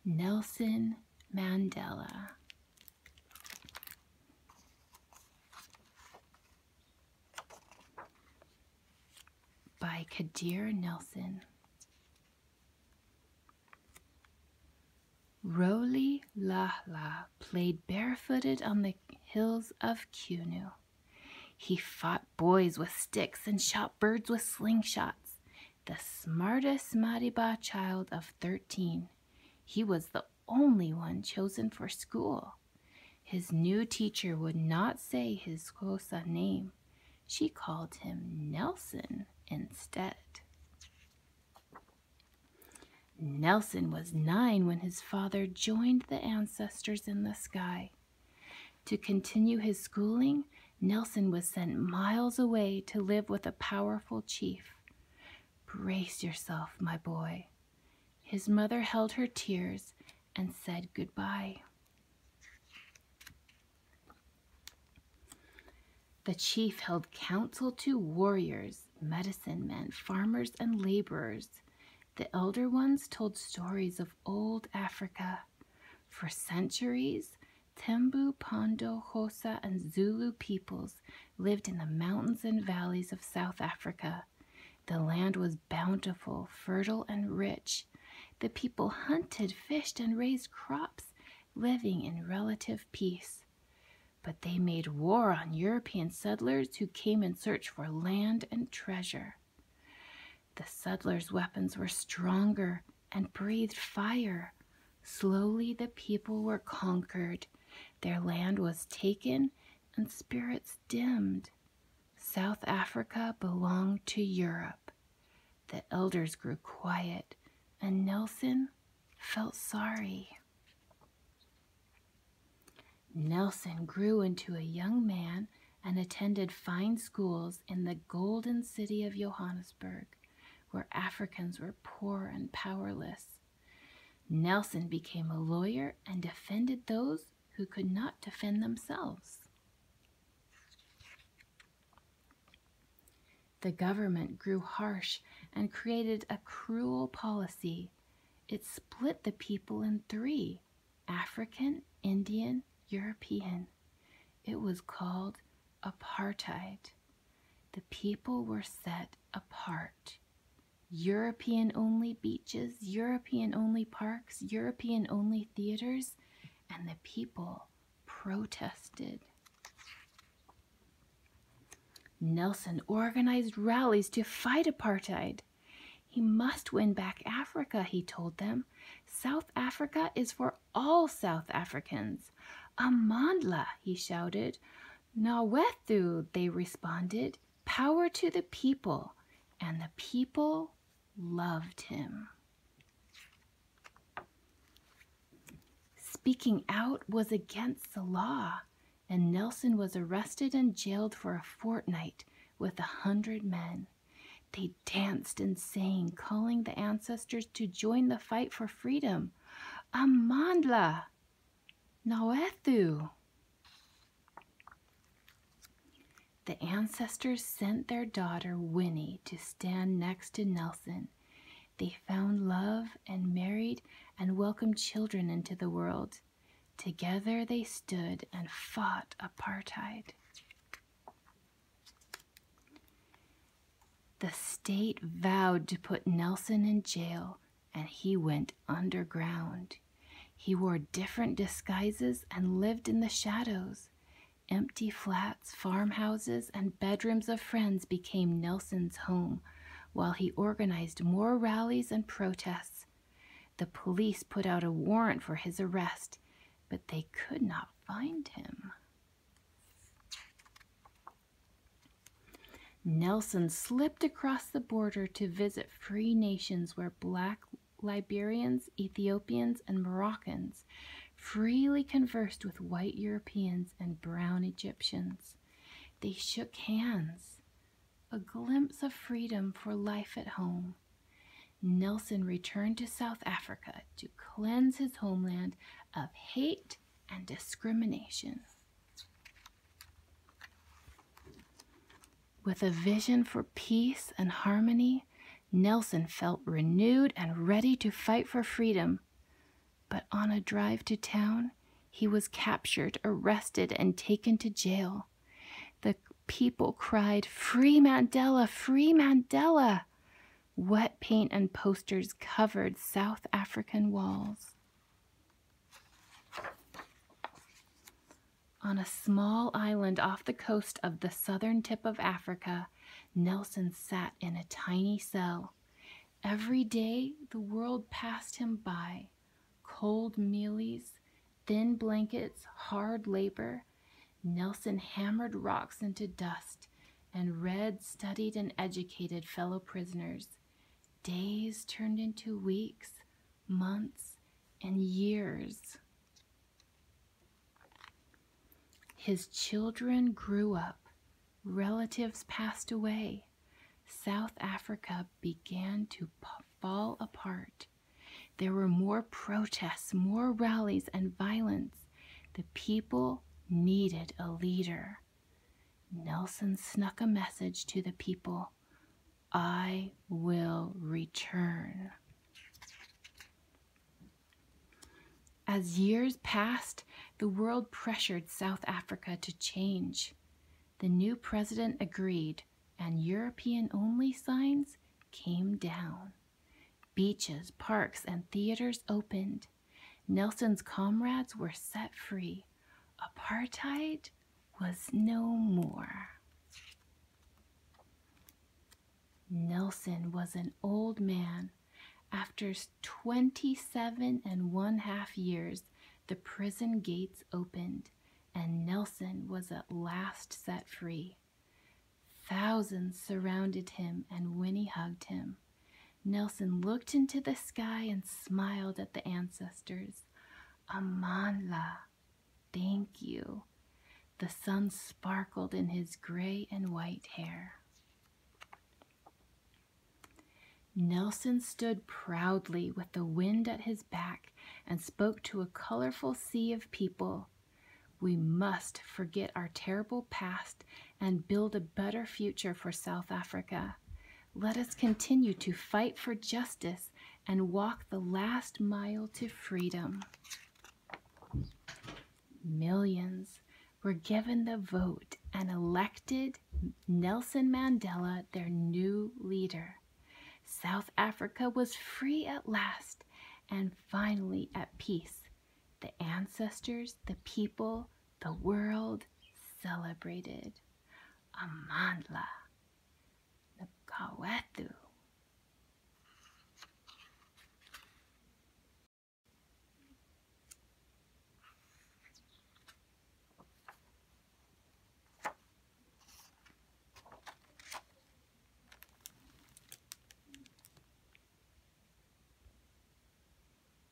Nelson Mandela by Kadir Nelson. Roli Lahla played barefooted on the hills of Kunu. He fought boys with sticks and shot birds with slingshots. The smartest Mariba child of 13. He was the only one chosen for school. His new teacher would not say his Xhosa name. She called him Nelson instead. Nelson was 9 when his father joined the ancestors in the sky. To continue his schooling, Nelson was sent miles away to live with a powerful chief. Brace yourself, my boy. His mother held her tears and said goodbye. The chief held counsel to warriors, medicine men, farmers, and laborers. The elder ones told stories of old Africa. For centuries, Tembu, Pondo, Xhosa, and Zulu peoples lived in the mountains and valleys of South Africa. The land was bountiful, fertile, and rich. The people hunted, fished, and raised crops, living in relative peace. But they made war on European settlers who came in search for land and treasure. The settlers' weapons were stronger and breathed fire. Slowly the people were conquered. Their land was taken and spirits dimmed. South Africa belonged to Europe. The elders grew quiet, and Nelson felt sorry. Nelson grew into a young man and attended fine schools in the golden city of Johannesburg, where Africans were poor and powerless. Nelson became a lawyer and defended those who could not defend themselves. The government grew harsh and created a cruel policy. It split the people in 3, African, Indian, European. It was called apartheid. The people were set apart. European-only beaches, European-only parks, European-only theaters, and the people protested. Nelson organized rallies to fight apartheid. He must win back Africa, he told them. South Africa is for all South Africans. Amandla, he shouted. Nawethu, they responded. Power to the people. And the people loved him. Speaking out was against the law, and Nelson was arrested and jailed for a fortnight with 100 men. They danced and sang, calling the ancestors to join the fight for freedom. Amandla, Nawethu. The ancestors sent their daughter Winnie to stand next to Nelson. They found love and married and welcomed children into the world. Together they stood and fought apartheid. The state vowed to put Nelson in jail, and he went underground. He wore different disguises and lived in the shadows. Empty flats, farmhouses, and bedrooms of friends became Nelson's home, while he organized more rallies and protests. The police put out a warrant for his arrest, but they could not find him. Nelson slipped across the border to visit free nations where Black Liberians, Ethiopians, and Moroccans freely conversed with white Europeans and brown Egyptians. They shook hands, a glimpse of freedom for life at home. Nelson returned to South Africa to cleanse his homeland of hate and discrimination. With a vision for peace and harmony, Nelson felt renewed and ready to fight for freedom. But on a drive to town, he was captured, arrested, and taken to jail. The people cried, "Free Mandela! Free Mandela!" Wet paint and posters covered South African walls. On a small island off the coast of the southern tip of Africa, Nelson sat in a tiny cell. Every day, the world passed him by. Cold mealies, thin blankets, hard labor. Nelson hammered rocks into dust and read, studied, and educated fellow prisoners. Days turned into weeks, months, and years. His children grew up. Relatives passed away. South Africa began to fall apart. There were more protests, more rallies, and violence. The people needed a leader. Nelson snuck a message to the people: "I will return." As years passed, the world pressured South Africa to change. The new president agreed, and European-only signs came down. Beaches, parks, and theaters opened. Nelson's comrades were set free. Apartheid was no more. Nelson was an old man. After 27½ years, the prison gates opened, and Nelson was at last set free. Thousands surrounded him, and Winnie hugged him. Nelson looked into the sky and smiled at the ancestors. "Amandla, thank you." The sun sparkled in his gray and white hair. Nelson stood proudly with the wind at his back and spoke to a colorful sea of people. We must forget our terrible past and build a better future for South Africa. Let us continue to fight for justice and walk the last mile to freedom. Millions were given the vote and elected Nelson Mandela their new leader. South Africa was free at last and finally at peace. The ancestors, the people, the world celebrated. Amandla. Nkawethu.